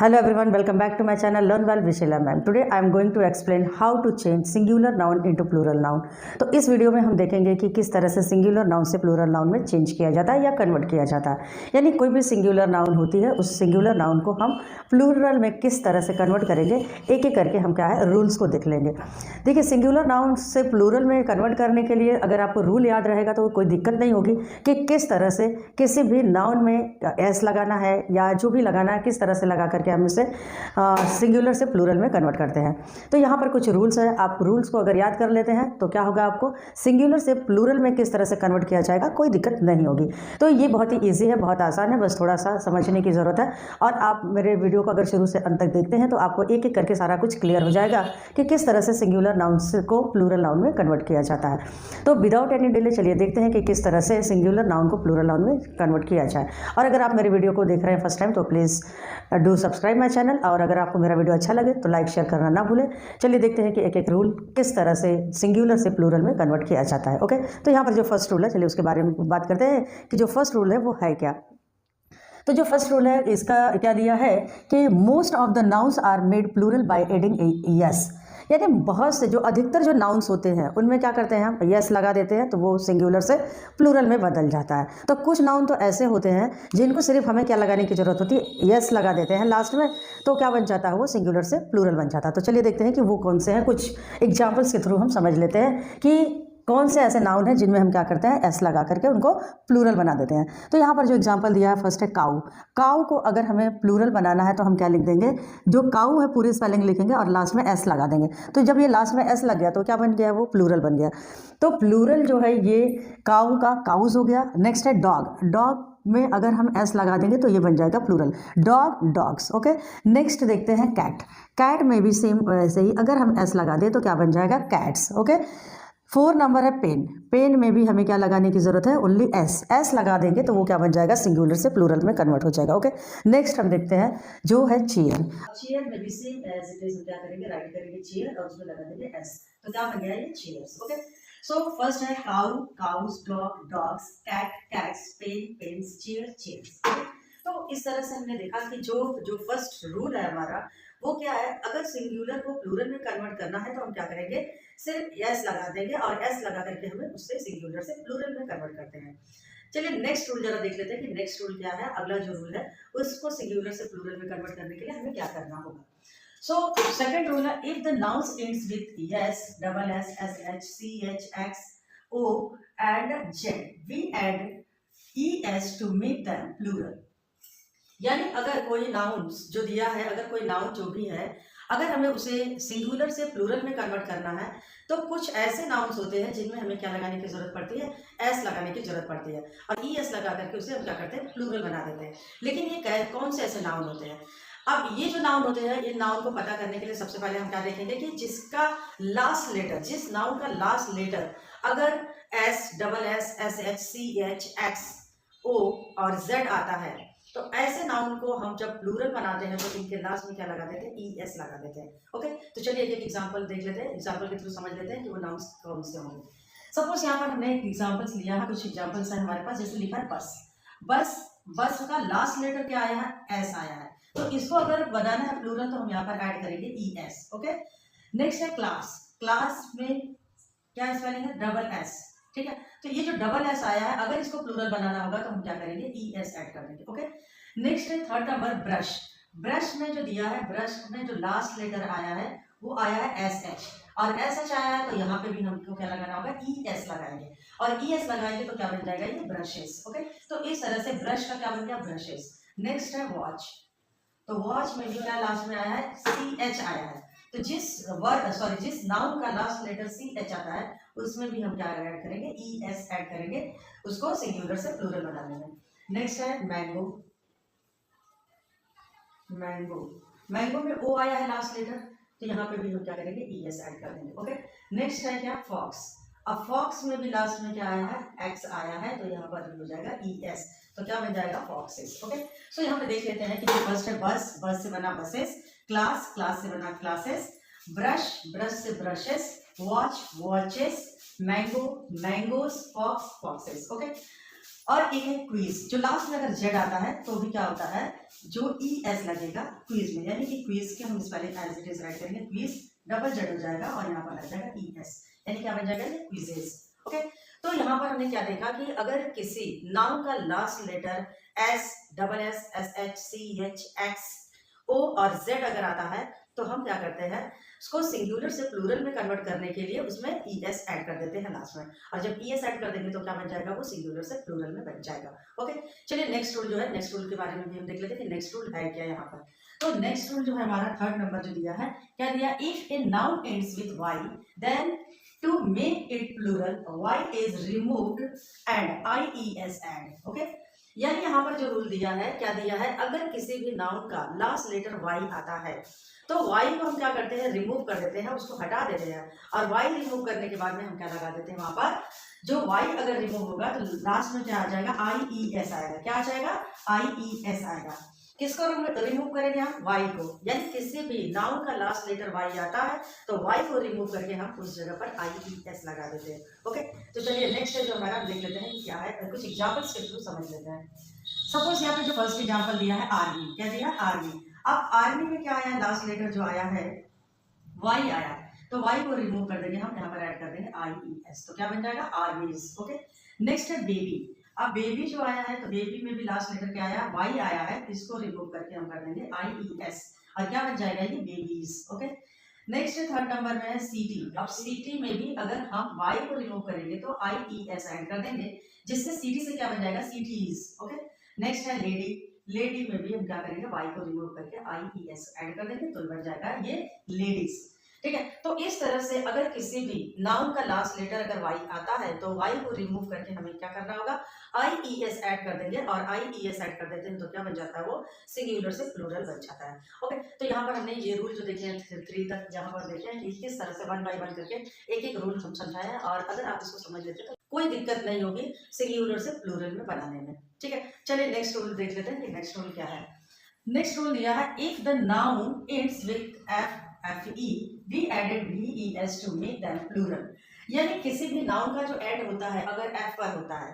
Hello everyone, welcome back to my channel Learn Well with Sheila Ma'am. Today I am going to explain how to change singular noun into plural noun. तो इस video में हम देखेंगे कि किस तरह से सिंगुलर नाउन से प्लूरल नाउन में चेंज किया जाता है या कन्वर्ट किया जाता है। यानी कोई भी सिंगुलर नाउन होती है, उस सिंगुलर नाउन को हम प्लूरल में किस तरह से कन्वर्ट करेंगे, एक एक करके हम क्या है रूल्स को देख लेंगे। देखिए, सिंगुलर नाउन से प्लूरल में कन्वर्ट करने के लिए अगर आपको रूल याद रहेगा तो कोई दिक्कत नहीं होगी कि किस तरह से किसी भी नाउन में एस लगाना है या जो भी लगाना है, किस तरह से लगा करके हम इसे सिंगुलर से प्लूरल में कन्वर्ट करते हैं। तो यहाँ पर कुछ रूल्स है, आप रूल्स को अगर याद कर लेते हैं तो क्या होगा, आपको सिंगुलर से प्लूरल में किस तरह से कन्वर्ट किया जाएगा कोई दिक्कत नहीं होगी। तो ये बहुत ही ईजी है, बहुत आसान है, बस थोड़ा सा समझने की ज़रूरत है। और आप मेरे वीडियो को अगर शुरू से अंत तक देखते हैं तो आपको एक एक करके सारा कुछ क्लियर हो जाएगा कि किस तरह से सिंगुलर नाउन्स को प्लूरल नाउन में कन्वर्ट किया जाता है। तो विदाउट एनी डिले चलिए देखते हैं कि किस तरह से सिंगुलर नाउन को प्लूरल नाउन में कन्वर्ट किया जाए। और अगर आप मेरे वीडियो को देख रहे हैं फर्स्ट टाइम तो please do subscribe my channel, और अगर आपको मेरा वीडियो अच्छा लगे तो लाइक शेयर करना ना भूलें। चलिए देखते हैं कि एक एक रूल किस तरह से सिंगुलर से प्लूरल में कन्वर्ट किया जाता है। ओके, तो यहाँ पर जो फर्स्ट रूल है, चलिए उसके बारे में बात करते हैं कि जो फर्स्ट रूल है वो है क्या। तो जो फर्स्ट रूल है इसका क्या दिया है कि most of the nouns are made plural by adding S. यानी बहुत से जो अधिकतर जो नाउन्स होते हैं उनमें क्या करते हैं, हम यस लगा देते हैं तो वो सिंगुलर से प्लूरल में बदल जाता है। तो कुछ नाउन तो ऐसे होते हैं जिनको सिर्फ हमें क्या लगाने की ज़रूरत होती है, यस लगा देते हैं लास्ट में, तो क्या बन जाता है, वो सिंगुलर से प्लूरल बन जाता है। तो चलिए देखते हैं कि वो कौन से हैं। कुछ एग्जाम्पल्स के थ्रू हम समझ लेते हैं कि कौन से ऐसे नाउन हैं जिनमें हम क्या करते हैं, एस लगा करके उनको प्लूरल बना देते हैं। तो यहाँ पर जो एग्जांपल दिया है, फर्स्ट है काऊ। काऊ को अगर हमें प्लूरल बनाना है तो हम क्या लिख देंगे, जो काऊ है पूरी स्पेलिंग लिखेंगे और लास्ट में एस लगा देंगे। तो जब ये लास्ट में एस लग गया तो क्या बन गया, वो प्लूरल बन गया। तो प्लूरल जो है ये काऊ का काउज हो गया। नेक्स्ट है डॉग। डॉग में अगर हम एस लगा देंगे तो ये बन जाएगा plural, dog dogs. Okay, next देखते हैं कैट। कैट में भी सेम वैसे ही अगर हम एस लगा दें तो क्या बन जाएगा, कैट्स। ओके, 4 नंबर है पेन। पेन में भी हमें क्या लगाने की जरूरत है, ओनली एस। एस लगा देंगे तो वो क्या बन जाएगा, सिंगुलर से प्लूरल में कन्वर्ट हो जाएगा। ओके, नेक्स्ट हम देखते हैं जो है चेयर। चेयर में भी सेम एज इट इज क्या करेंगे, राइट करेंगे चेयर और उसमें लगा देंगे एस, तो क्या बन गया ये चेयर्स। ओके, सो फर्स्ट है cow, cows, dog, dogs, cat, cats, pen, pens, chair, chairs. तो इस तरह से हमने देखा कि जो फर्स्ट रूल है हमारा वो क्या है, अगर सिंगुलर को प्लूरल में कन्वर्ट करना है तो हम क्या करेंगे, सिर्फ एस लगा देंगे और एस लगा करके हमें उससे सिंगुलर से प्लूरल में कन्वर्ट करते हैं। चलिए नेक्स्ट रूल जरा देख लेते हैं कि नेक्स्ट रूल क्या है। अगला जो रूल है उसको सिंगुलर से प्लूरल में कन्वर्ट करने के लिए हमें क्या करना होगा। सो सेकंड रूल है, if the nouns ends with S, double S, S H, C H, X, O and Z, we add E S to make them plural. यानी अगर कोई नाउन जो दिया है, अगर कोई नाउन जो भी है, अगर हमें उसे सिंगुलर से प्लूरल में कन्वर्ट करना है तो कुछ ऐसे नाउन्स होते हैं जिनमें हमें क्या लगाने की जरूरत पड़ती है, एस लगाने की जरूरत पड़ती है, और ई एस लगा करके उसे हम क्या करते हैं, प्लूरल बना देते हैं। लेकिन ये कौन से ऐसे नाउन होते हैं। अब ये जो नाउन होते हैं, इन नाउन को पता करने के लिए सबसे पहले हम क्या देखेंगे कि जिसका लास्ट लेटर, जिस नाउन का लास्ट लेटर अगर S, double S, S H, C H, X, O और जेड आता है तो ऐसे नाउन को हम जब प्लूरल बनाते हैं तो इनके लास्ट में क्या लगा देते हैं, ई एस लगा देते हैं। ओके, तो चलिए एक एक एग्जांपल देख लेते हैं, एग्जांपल के थ्रू समझ लेते हैं कि वो नाउन्स कौन से होंगे। सपोज यहाँ पर हमने एग्जांपल्स लिया है, कुछ एग्जांपल्स है हमारे पास, जैसे लिखा है बस। बस, बस का लास्ट लेटर क्या आया है, एस आया है, तो इसको अगर बनाना है प्लूरल तो हम यहाँ पर ऐड करेंगे ई एस। ओके, नेक्स्ट है क्लास। क्लास में क्या स्पेलिंग है, डबल एस। ठीक है, तो ये जो डबल एस आया है, अगर इसको प्लूरल बनाना होगा तो हम क्या करेंगे, ई एस ऐड कर देंगे। ओके, नेक्स्ट है थर्ड नंबर ब्रश। ब्रश में जो दिया है, ब्रश में जो लास्ट लेटर आया है वो आया है एस एच, और एस एच आया है तो यहाँ पे भी हमको क्या लगाना होगा, ई एस लगाएंगे, और ई एस लगाएंगे तो क्या बन जाएगा, ये ब्रशेस। ओके, तो इस तरह से ब्रश का क्या बन गया, ब्रशेस। नेक्स्ट है वॉच। तो वॉच में भी क्या लास्ट में आया है, सी एच आया है, तो जिस नाउन का लास्ट लेटर सी एच आता है उसमें भी हम क्या ऐड करेंगे, ई एस ऐड करेंगे, उसको सिंगुलर से प्लूरल बना देंगे। नेक्स्ट है मैंगो। मैंगो, मैंगो में ओ आया है लास्ट लेटर, तो यहाँ पे भी हम क्या करेंगे, ई एस ऐड कर देंगे। ओके, नेक्स्ट है क्या, फॉक्स। अब फॉक्स में भी लास्ट में क्या आया है, एक्स आया है, तो यहाँ पर हो जाएगा ई एस, तो क्या बन जाएगा, फॉक्सेस। ओके, सो यहाँ पे देख लेते हैं कि जो फर्स्ट है बस, बस से बना बसेस, क्लास, क्लास से बना क्लासेस, ब्रश, ब्रश से brushes, watch, watches, mango, mangoes, fox, foxes. Okay, और एक है क्वीज, जो लास्ट में अगर जेड आता है तो भी क्या होता है, जो ई एस लगेगा क्वीज में, यानी कि क्वीज के हम इस पहले एज इट इज राइट करेंगे, क्वीज डबल जेड हो जाएगा और यहाँ पर लग जाएगा ई एस, यानी क्या बन जाएगा, ये क्विजेस। ओके, तो यहाँ पर हमने क्या देखा कि अगर किसी नाउन का last letter S, double S, S H, C H, X, O और जेड अगर आता है तो हम क्या करते हैं, उसको सिंगुलर से प्लूरल में कन्वर्ट करने के लिए उसमें ई एस ऐड कर देते हैं लास्ट में, और जब ई एस ऐड कर देंगे तो क्या बन जाएगा, वो सिंगुलर से प्लूरल में बन जाएगा। ओके, चलिए नेक्स्ट रूल जो है, नेक्स्ट रूल के बारे में भी हम देख लेते हैं कि नेक्स्ट रूल है क्या यहाँ पर। तो नेक्स्ट रूल जो है हमारा थर्ड नंबर जो दिया है, क्या दिया, if a noun ends with Y then to make it plural Y is removed and I E S added. Okay, यानी यहाँ पर जो रूल दिया है, क्या दिया है, अगर किसी भी नाउन का लास्ट लेटर वाई आता है तो वाई को हम क्या करते हैं, रिमूव कर देते हैं, उसको हटा देते हैं, और वाई रिमूव करने के बाद में हम क्या लगा देते हैं, वहां पर जो वाई अगर रिमूव होगा तो लास्ट में क्या आ जाएगा, आई ई एस आएगा। क्या आ जाएगा, आई ई एस आएगा। किसको रिमूव करेंगे हम, वाई को, यानी किसी भी नाउन का लास्ट लेटर वाई आता है तो वाई को रिमूव करके हम उस जगह पर आई ई एस लगा देते हैं। ओके, तो चलिए नेक्स्ट जो हमारा देख लेते हैं क्या है, कुछ एग्जाम्पल्स के थ्रू समझ लेते हैं। सपोज यहाँ पे जो फर्स्ट एग्जाम्पल दिया है आर्मी, क्या दिया, आर्मी। अब आर्मी में क्या आया, लास्ट लेटर जो आया है वाई आया, तो वाई को रिमूव कर देंगे हम, यहाँ पर ऐड कर देंगे आई ई एस, तो क्या बन जाएगा, आर्मीज। ओके, नेक्स्ट है बेबी। अब बेबी जो आया है तो बेबी में भी लास्ट लेटर क्या आया, वाई आया है, इसको रिमूव करके हम कर देंगे आई ई एस, और क्या बन जाएगा, ये babies. Okay, next third number में है सिटी। अब सिटी में भी अगर हम वाई को रिमूव करेंगे तो आई ई एस ऐड कर देंगे, जिससे सिटी से क्या बन जाएगा, सिटीज। ओके, नेक्स्ट है लेडी। लेडी में भी हम क्या करेंगे, वाई को रिमूव करके आई ई एस ऐड कर देंगे, तो बन जाएगा ये लेडीज। ठीक है, तो इस तरह से अगर किसी भी नाउन का लास्ट लेटर अगर वाई आता है तो वाई को रिमूव करके हमें क्या करना होगा, आई ई एस ऐड कर देंगे, और आई ई एस ऐड कर देते हैं तो क्या बन जाता है, वो सिंगुलर से प्लूरल बन जाता है। ओके, तो यहाँ पर हमने ये रूल जो देखे हैं 3 तक, जहाँ पर देखे हैं किस तरह से 1 बाय 1 करके एक एक रूल हम समझाए, और अगर आप इसको समझ लेते तो कोई दिक्कत नहीं होगी सिंगुलर से प्लूरल में बनाने में। ठीक है, चलिए नेक्स्ट रूल देख लेते हैं कि नेक्स्ट रूल क्या है। नेक्स्ट रूल दिया है, if the noun ends with F F E we added V E S to make them plural, यानी किसी भी नाउन का जो एड होता है अगर एफ पर होता है,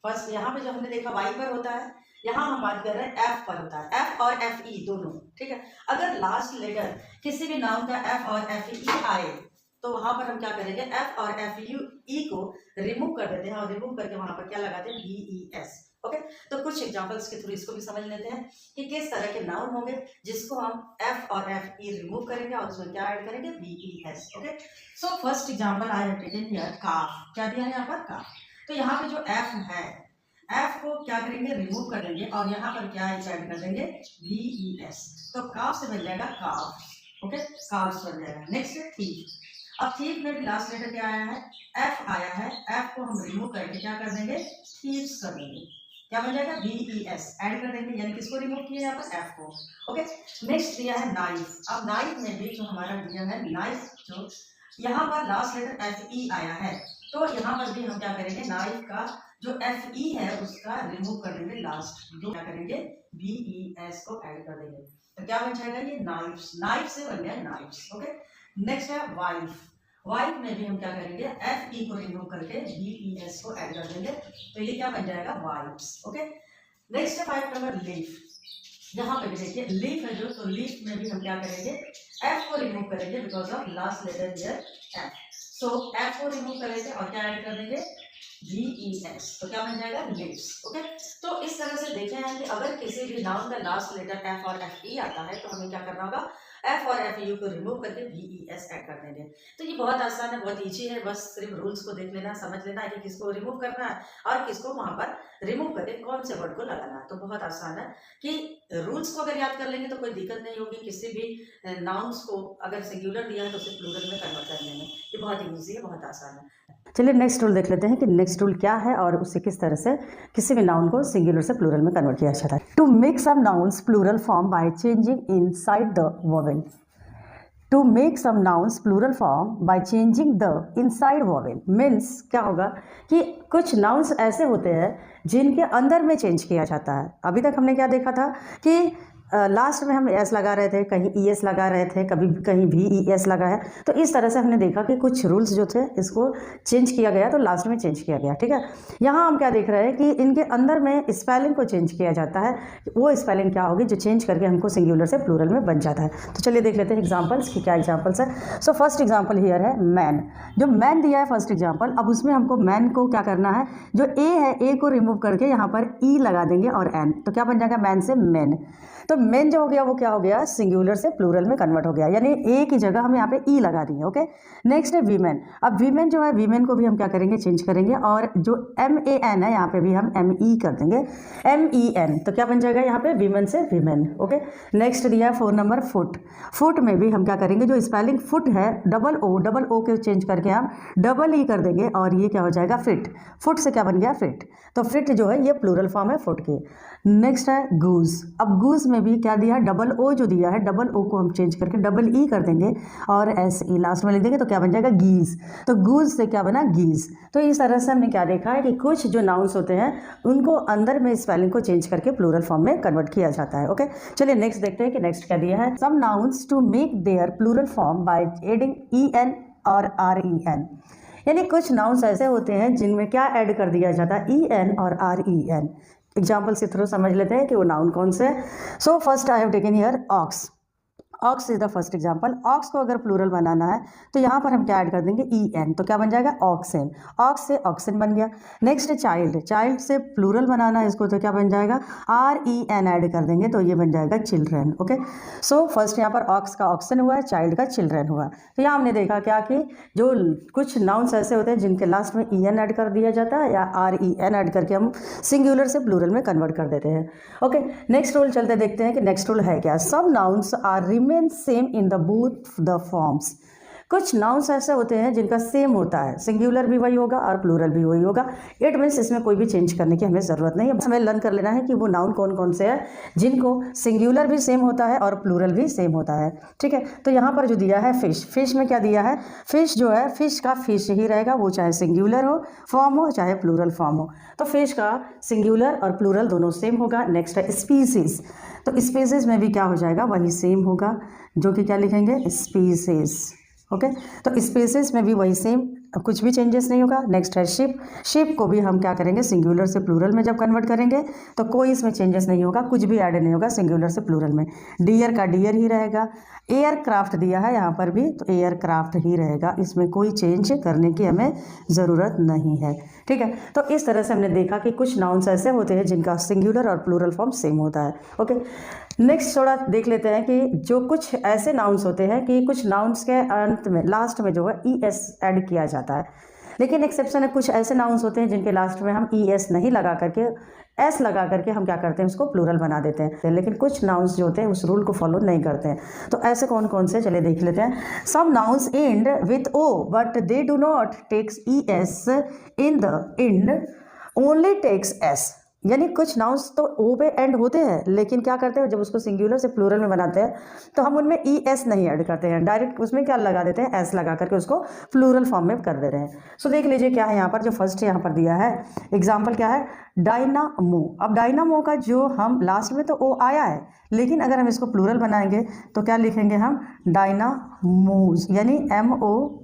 फर्स्ट यहाँ पे जो हमने देखा वाई पर होता है, यहाँ हम बात कर रहे हैं एफ पर होता है, एफ और एफ ई दोनों। ठीक है, अगर लास्ट लेटर किसी भी नाउन का एफ और एफ ई आए तो वहां पर हम क्या करेंगे, एफ और एफ यू ई को रिमूव कर देते हैं, और रिमूव करके वहां पर क्या लगाते हैं, वी ई एस। ओके, तो कुछ एग्जांपल्स के थ्रू इसको भी समझ लेते हैं कि किस तरह के नाउन होंगे जिसको हम एफ और एफ ई रिमूव करेंगे और उसमें क्या ऐड करेंगे, we E S. Okay, so first example I have taken here calf. क्या दिया है यहाँ पर, काफ। तो यहाँ पे जो एफ है, एफ को क्या करेंगे, रिमूव कर देंगे, और यहाँ पर क्या ऐड कर देंगे, वी ई एस, तो काफ से बन जाएगा काफ। ओके, काफ बन जाएगा। नेक्स्ट है थीफ। अब थीफ में भी लास्ट लेटर क्या आया है, एफ आया है, एफ को हम रिमूव करके क्या कर देंगे, थीव्स कर देंगे, क्या बन जाएगा, बी ई एस ऐड कर देंगे, यानी किसको रिमूव किया यहाँ पर, एफ को। ओके, नेक्स्ट दिया है नाइफ। अब नाइफ में भी जो हमारा दिया है नाइफ, जो यहाँ पर लास्ट लेटर एफ ई आया है, तो यहाँ पर भी हम क्या करेंगे, नाइफ का जो एफ ई है उसका रिमूव कर देंगे, लास्ट जो क्या करेंगे, बी ई एस को ऐड कर देंगे, तो क्या बन जाएगा, ये नाइफ्स। नाइफ से बन गया नाइफ्स। ओके, नेक्स्ट है वाइफ। वाइफ में भी हम क्या करेंगे, एफ ई को रिमूव करके वी ई एस को ऐड कर देंगे, तो ये क्या बन जाएगा, वाइफ्स। ओके, नेक्स्ट है 5 नंबर लीफ। यहाँ पे भी देखिए लीफ है जो, तो लीफ में भी हम क्या करेंगे, एफ को रिमूव करेंगे because of last letter here F, so F को रिमूव करेंगे और क्या ऐड कर देंगे, वी ई एस, तो क्या बन जाएगा, लीव्स। ओके, तो इस तरह से देखे हैं कि अगर किसी भी नाउन का लास्ट लेटर एफ और एफ ई आता है तो हमें क्या करना होगा, एफ और एफ यू को रिमूव करके वी ई एस ऐड कर देंगे। तो ये बहुत आसान है, बहुत ईजी है, बस सिर्फ रूल्स को देख लेना, समझ लेना है कि किसको रिमूव करना है और किसको वहां पर रिमूव करके कौन से वर्ड को लगाना है। तो बहुत आसान है कि रूल्स को अगर याद कर लेंगे तो कोई दिक्कत नहीं होगी, किसी भी नाउन्स को अगर सिंगुलर दिया है तो उसे प्लूरल में कन्वर्ट करने में ये बहुत ईजी है, बहुत आसान है। चलिए नेक्स्ट रूल देख लेते हैं कि नेक्स्ट रूल क्या है और उससे किस तरह से किसी भी नाउन को सिंगुलर से प्लूरल में कन्वर्ट किया जाता है। To make some nouns plural form by changing inside the vowel. To make some nouns plural form by changing the inside vowel means क्या होगा कि कुछ नाउन्स ऐसे होते हैं जिनके अंदर में चेंज किया जाता है। अभी तक हमने क्या देखा था कि लास्ट में हम एस लगा रहे थे, कहीं ई एस लगा रहे थे, कभी कहीं भी ई एस लगा है। तो इस तरह से हमने देखा कि कुछ रूल्स जो थे इसको चेंज किया गया, तो लास्ट में चेंज किया गया। ठीक है, यहाँ हम क्या देख रहे हैं कि इनके अंदर में स्पेलिंग को चेंज किया जाता है। वो स्पेलिंग क्या होगी जो चेंज करके हमको सिंगुलर से प्लूरल में बन जाता है। तो चलिए देख लेते हैं एग्जाम्पल्स कि क्या एग्जाम्पल्स है। सो फर्स्ट एग्जाम्पल हियर है मैन। जो मैन दिया है फर्स्ट एग्जाम्पल, अब उसमें हमको मैन को क्या करना है, जो ए है ए को रिमूव करके यहाँ पर ई लगा देंगे और एन, तो क्या बन जाएगा मैन से मैन। तो मेन जो हो गया वो क्या हो गया, सिंगुलर से प्लूरल में कन्वर्ट हो गया, यानी ए की जगह हम यहाँ पे ई लगा दिए। ओके, नेक्स्ट है वीमेन। अब वीमेन जो है, वीमेन को भी हम क्या करेंगे, चेंज करेंगे, और जो एम ए एन है यहाँ पे भी हम एम ई कर देंगे, एम ई एन, तो क्या बन जाएगा यहाँ पे वीमेन से वीमेन। ओके, नेक्स्ट दिया है 4 नंबर फुट। फुट में भी हम क्या करेंगे, जो स्पेलिंग फुट है डबल ओ के चेंज करके हम डबल ई कर देंगे और ये क्या हो जाएगा फिट। फुट से क्या बन गया फिट, तो फिट जो है ये प्लूरल फॉर्म है फुट की। नेक्स्ट है गूज। अब गूज में भी क्या दिया है, डबल ओ जो दिया है, डबल ओ को हम चेंज करके डबल ई कर देंगे और एस ई लास्ट में लिख देंगे, तो क्या बन जाएगा गीज। तो गूज से क्या बना गीज। तो इस तरह से हमने क्या देखा है कि कुछ जो नाउन्स होते हैं उनको अंदर में स्पेलिंग को चेंज करके प्लूरल फॉर्म में कन्वर्ट किया जाता है। ओके, चलिए नेक्स्ट देखते हैं कि नेक्स्ट क्या दिया है। Some nouns to make their plural form by adding E N और आर ई एन, यानी कुछ नाउन्स ऐसे होते हैं जिनमें क्या ऐड कर दिया जाता है, ई एन और आर ई एन। एग्जाम्पल से थ्रू समझ लेते हैं कि वो नाउन कौन से है। So first I have taken here ox. Ox is the first example. Ox को अगर प्लूरल बनाना है तो यहाँ पर हम क्या ऐड कर देंगे, ई एन, तो क्या बन जाएगा ऑक्सेन। ऑक्स से ऑक्सेन बन गया। Next child. चाइल्ड से प्लूरल बनाना है इसको, तो क्या बन जाएगा, आर ई एन ऐड कर देंगे, तो ये बन जाएगा चिल्ड्रन। ओके, सो फर्स्ट यहाँ पर ऑक्स का ऑक्सेन हुआ है, चाइल्ड का चिल्ड्रन हुआ। तो यहाँ हमने देखा क्या कि जो कुछ नाउन्स ऐसे होते हैं जिनके लास्ट में ई एन ऐड कर दिया जाता है या आर ई एन ऐड करके हम सिंगुलर से प्लूरल में कन्वर्ट कर देते हैं। ओके, नेक्स्ट रूल चलते देखते हैं कि नेक्स्ट रूल है क्या। सब nouns are remain same in the both the forms. कुछ नाउन्स ऐसे होते हैं जिनका सेम होता है, सिंगुलर भी वही होगा और प्लूरल भी वही होगा। इट मीन्स इसमें कोई भी चेंज करने की हमें ज़रूरत नहीं है। हमें लर्न कर लेना है कि वो नाउन कौन कौन से हैं जिनको सिंगुलर भी सेम होता है और प्लूरल भी सेम होता है। ठीक है, तो यहाँ पर जो दिया है फिश। फिश में क्या दिया है, फिश जो है फिश का फिश ही रहेगा, वो चाहे सिंगुलर हो फॉर्म हो चाहे प्लूरल फॉर्म हो। तो फिश का सिंगुलर और प्लूरल दोनों सेम होगा। नेक्स्ट है स्पीसीज। तो स्पीसीज में भी क्या हो जाएगा, वही सेम होगा, जो कि क्या लिखेंगे, स्पीसीज। ओके, तो स्पेसेस में भी वही सेम, कुछ भी चेंजेस नहीं होगा। नेक्स्ट है शिप। शिप को भी हम क्या करेंगे, सिंगुलर से प्लूरल में जब कन्वर्ट करेंगे तो कोई इसमें चेंजेस नहीं होगा, कुछ भी ऐड नहीं होगा सिंगुलर से प्लूरल में। डियर का डियर ही रहेगा। एयरक्राफ्ट दिया है यहाँ पर भी, तो एयरक्राफ्ट ही रहेगा, इसमें कोई चेंज करने की हमें ज़रूरत नहीं है। ठीक है, तो इस तरह से हमने देखा कि कुछ नाउन्स ऐसे होते हैं जिनका सिंगुलर और प्लूरल फॉर्म सेम होता है। ओके, नेक्स्ट थोड़ा देख लेते हैं कि जो कुछ ऐसे नाउन्स होते हैं कि कुछ नाउन्स के अंत में लास्ट में जो है ई एस ऐड किया जाता है, लेकिन एक्सेप्शन है, कुछ ऐसे नाउन्स होते हैं जिनके लास्ट में हम ई एस नहीं लगा करके एस लगा करके हम क्या करते हैं, उसको प्लूरल बना देते हैं। लेकिन कुछ नाउन्स जो होते हैं उस रूल को फॉलो नहीं करते हैं। तो ऐसे कौन कौन से, चलिए देख लेते हैं। Some nouns end with O but they do not takes E S in the end, only takes S. यानी कुछ नाउन्स तो ओ पे एंड होते हैं, लेकिन क्या करते हैं, जब उसको सिंगुलर से प्लूरल में बनाते हैं तो हम उनमें ई एस नहीं ऐड करते हैं, डायरेक्ट उसमें क्या लगा देते हैं, एस लगा करके उसको प्लूरल फॉर्म में कर दे रहे हैं। सो देख लीजिए क्या है यहाँ पर, जो फर्स्ट यहाँ पर दिया है एग्जाम्पल क्या है, डायनामो। अब डायनामो का जो हम लास्ट में तो ओ आया है, लेकिन अगर हम इसको प्लूरल बनाएंगे तो क्या लिखेंगे हम, डायनामोज, यानी एम ओ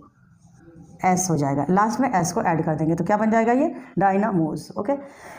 एस हो जाएगा, लास्ट में एस को ऐड कर देंगे तो क्या बन जाएगा, ये डायनामोज। ओके,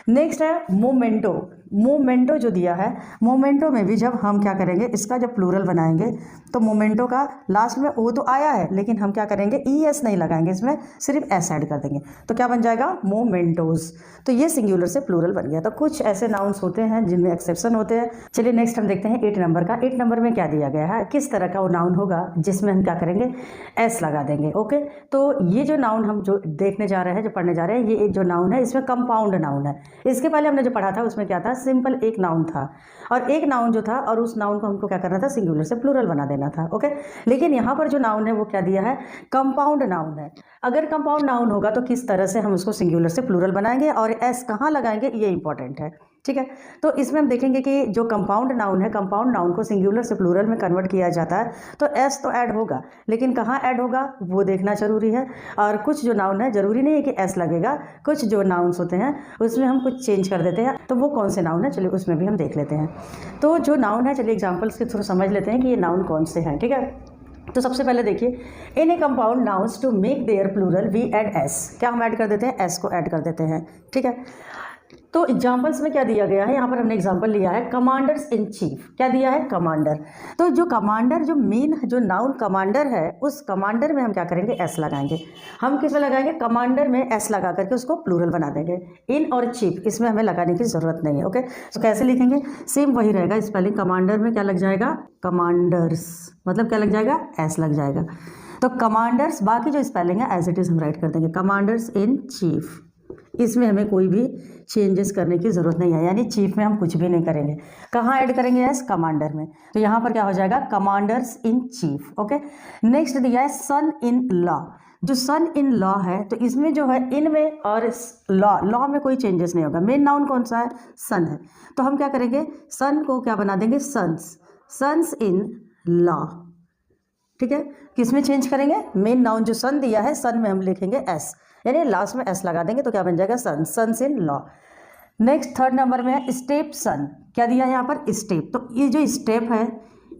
नेक्स्ट है मोमेंटो। मोमेंटो जो दिया है, मोमेंटो में भी जब हम क्या करेंगे, इसका जब प्लूरल बनाएंगे तो मोमेंटो का लास्ट में ओ तो आया है, लेकिन हम क्या करेंगे, ई एस नहीं लगाएंगे, इसमें सिर्फ एस ऐड कर देंगे तो क्या बन जाएगा, मोमेंटोज। तो ये सिंगुलर से प्लूरल बन गया। तो कुछ ऐसे नाउन्स होते हैं जिनमें एक्सेप्शन होते हैं। चलिए नेक्स्ट हम देखते हैं 8 नंबर का। 8 नंबर में क्या दिया गया है, किस तरह का वो नाउन होगा जिसमें हम क्या करेंगे, एस लगा देंगे। ओके, तो ये जो नाउन हम जो देखने जा रहे हैं, जो पढ़ने जा रहे हैं, ये जो नाउन है इसमें कंपाउंड नाउन है। इसके पहले हमने जो पढ़ा था उसमें क्या था, सिंपल एक नाउन था और एक नाउन जो था, और उस नाउन को हमको क्या करना था, सिंगुलर से प्लूरल बना देना था। ओके, लेकिन यहाँ पर जो नाउन है वो क्या दिया है, कंपाउंड नाउन है। अगर कंपाउंड नाउन होगा तो किस तरह से हम उसको सिंगुलर से प्लूरल बनाएंगे और एस कहाँ लगाएंगे, ये इंपॉर्टेंट है। ठीक है। तो इसमें हम देखेंगे कि जो कंपाउंड नाउन है, कंपाउंड नाउन को सिंगुलर से प्लूरल में कन्वर्ट किया जाता है तो एस तो ऐड होगा, लेकिन कहाँ ऐड होगा वो देखना जरूरी है। और कुछ जो नाउन है ज़रूरी नहीं है कि एस लगेगा, कुछ जो नाउन्स होते हैं उसमें हम कुछ चेंज कर देते हैं। तो वो कौन से नाउन है चलिए उसमें भी हम देख लेते हैं। तो जो नाउन है चलिए एग्जाम्पल्स के थ्रू समझ लेते हैं कि ये नाउन कौन से हैं। ठीक है, तो सबसे पहले देखिए, in a compound nouns to make their plural we add S. क्या हम ऐड कर देते हैं? एस को ऐड कर देते हैं। ठीक है, तो एग्जाम्पल्स में क्या दिया गया है, यहाँ पर हमने एग्जाम्पल लिया है कमांडर्स इन चीफ। क्या दिया है? कमांडर। तो जो कमांडर, जो मेन जो नाउन कमांडर है, उस कमांडर में हम क्या करेंगे? एस लगाएंगे। हम किस में लगाएंगे? कमांडर में एस लगा करके उसको प्लूरल बना देंगे। इन और चीफ इसमें हमें लगाने की ज़रूरत नहीं है। ओके, तो कैसे लिखेंगे? सेम वही रहेगा स्पेलिंग। कमांडर में क्या लग जाएगा? कमांडर्स, मतलब क्या लग जाएगा? एस लग जाएगा। तो कमांडर्स, बाकी जो स्पेलिंग है एज इट इज़ हम राइट कर देंगे, कमांडर्स इन चीफ। इसमें हमें कोई भी चेंजेस करने की ज़रूरत नहीं है, यानी चीफ में हम कुछ भी नहीं करेंगे। कहाँ ऐड करेंगे? एस, कमांडर में। तो यहाँ पर क्या हो जाएगा? Commanders in chief. Okay, next दिया है सन इन लॉ। जो सन इन लॉ है तो इसमें जो है इन में और लॉ में कोई चेंजेस नहीं होगा। मेन नाउन कौन सा है? सन है। तो हम क्या करेंगे? सन को क्या बना देंगे? सन्स। Sons in law. ठीक है, किस में चेंज करेंगे? मेन नाउन जो सन दिया है, सन में हम लिखेंगे एस, यानी लास्ट में एस लगा देंगे तो क्या बन जाएगा? Son, sons in law. Next third number में है स्टेप सन। क्या दिया है यहाँ पर? स्टेप। तो ये जो स्टेप है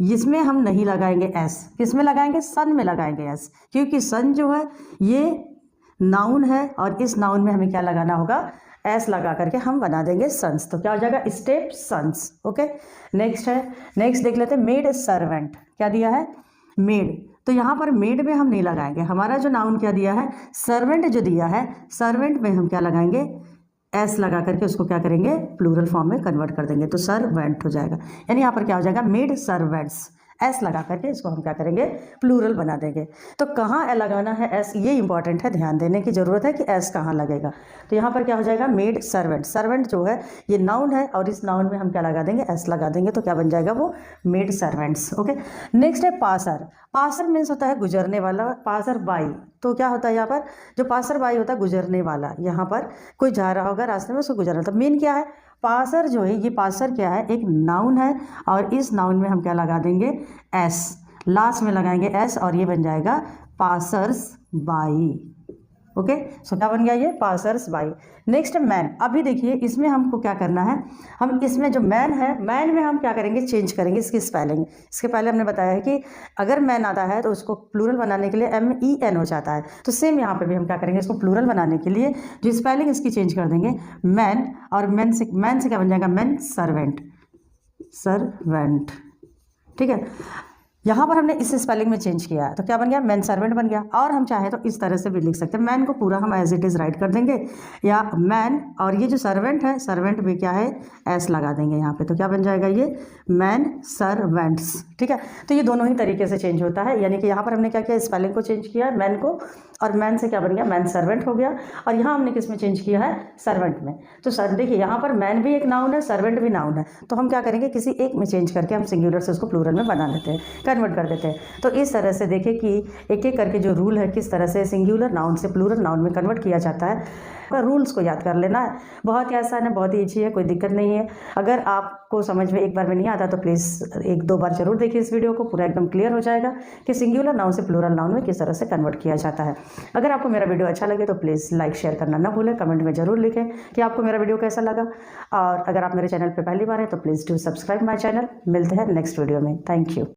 इसमें हम नहीं लगाएंगे एस, किस में लगाएंगे? सन में लगाएंगे एस, क्योंकि सन जो है ये नाउन है और इस नाउन में हमें क्या लगाना होगा? एस लगा करके हम बना देंगे सन्स। तो क्या हो जाएगा? Step sons. ओके, नेक्स्ट है, नेक्स्ट देख लेते हैं मेड सर्वेंट। क्या दिया है? मेड। तो यहाँ पर मेड में हम नहीं लगाएंगे, हमारा जो नाउन क्या दिया है? सर्वेंट जो दिया है, सर्वेंट में हम क्या लगाएंगे? एस लगा करके उसको क्या करेंगे? प्लूरल फॉर्म में कन्वर्ट कर देंगे, तो सर्वेंट हो जाएगा। यानी यहाँ पर क्या हो जाएगा? Made servants. एस लगा करके इसको हम क्या करेंगे? प्लूरल बना देंगे। तो कहाँ लगाना है एस, ये इंपॉर्टेंट है, ध्यान देने की ज़रूरत है कि एस कहाँ लगेगा। तो यहाँ पर क्या हो जाएगा? Maid servant. सर्वेंट जो है ये नाउन है और इस नाउन में हम क्या लगा देंगे? एस लगा देंगे, तो क्या बन जाएगा? वो मेड सर्वेंट्स। ओके, नेक्स्ट है पासर। पासर मीन्स होता है गुजरने वाला। पासर बाई, तो क्या होता है यहाँ पर? जो पासर बाई होता है गुजरने वाला। यहाँ पर कोई जा रहा होगा रास्ते में, उसको गुजरना। तो मीन क्या है? पासर जो है, ये पासर क्या है? एक नाउन है और इस नाउन में हम क्या लगा देंगे? एस, लास्ट में लगाएंगे एस और ये बन जाएगा पासर्स बाई। ओके, सो क्या बन गया? ये पासर्स बाई। Next man. अभी देखिए इसमें हमको क्या करना है, हम इसमें जो मैन है, मैन में हम क्या करेंगे? चेंज करेंगे इसकी स्पेलिंग। इसके पहले हमने बताया है कि अगर मैन आता है तो उसको प्लूरल बनाने के लिए MEN हो जाता है। तो सेम यहाँ पे भी हम क्या करेंगे? इसको प्लूरल बनाने के लिए जो स्पेलिंग इसकी चेंज कर देंगे, मैन, और मैन से क्या बन जाएगा? Man servant. सर्वेंट। ठीक है, यहाँ पर हमने इस स्पेलिंग में चेंज किया है तो क्या बन गया? मैन सर्वेंट बन गया। और हम चाहे तो इस तरह से भी लिख सकते हैं, मैन को पूरा हम एज इट इज़ राइट कर देंगे, या मैन और ये जो सर्वेंट है, सर्वेंट भी क्या है? एस लगा देंगे यहाँ पे, तो क्या बन जाएगा? ये मैन सर्वेंट्स। ठीक है, तो ये दोनों ही तरीके से चेंज होता है, यानी कि यहाँ पर हमने क्या किया? स्पेलिंग को चेंज किया है, मैन को, और मैन से क्या बन गया? मैन सर्वेंट हो गया। और यहाँ हमने किस में चेंज किया है? सर्वेंट में। तो सर देखिए यहाँ पर मैन भी एक नाउन है, सर्वेंट भी नाउन है, तो हम क्या करेंगे? किसी एक में चेंज करके हम सिंगुलर से उसको प्लूरल में बना देते हैं, कन्वर्ट कर देते हैं। तो इस तरह से देखें कि एक एक करके जो रूल है किस तरह से सिंगुलर नाउन से प्लूरल नाउन में कन्वर्ट किया जाता है। रूल्स को याद कर लेना है, बहुत ही आसान है, बहुत ही ईजी है, कोई दिक्कत नहीं है। अगर आपको समझ में एक बार में नहीं आता तो प्लीज़ एक दो बार जरूर देखिए इस वीडियो को, पूरा एकदम क्लियर हो जाएगा कि सिंगुलर नाउन से प्लूरल नाउन में किस तरह से कन्वर्ट किया जाता है। अगर आपको मेरा वीडियो अच्छा लगे तो प्लीज़ लाइक शेयर करना ना भूलें, कमेंट में ज़रूर लिखें कि आपको मेरा वीडियो कैसा लगा। और अगर आप मेरे चैनल पर पहली बार हैं तो please do subscribe my channel. मिलते हैं नेक्स्ट वीडियो में। Thank you.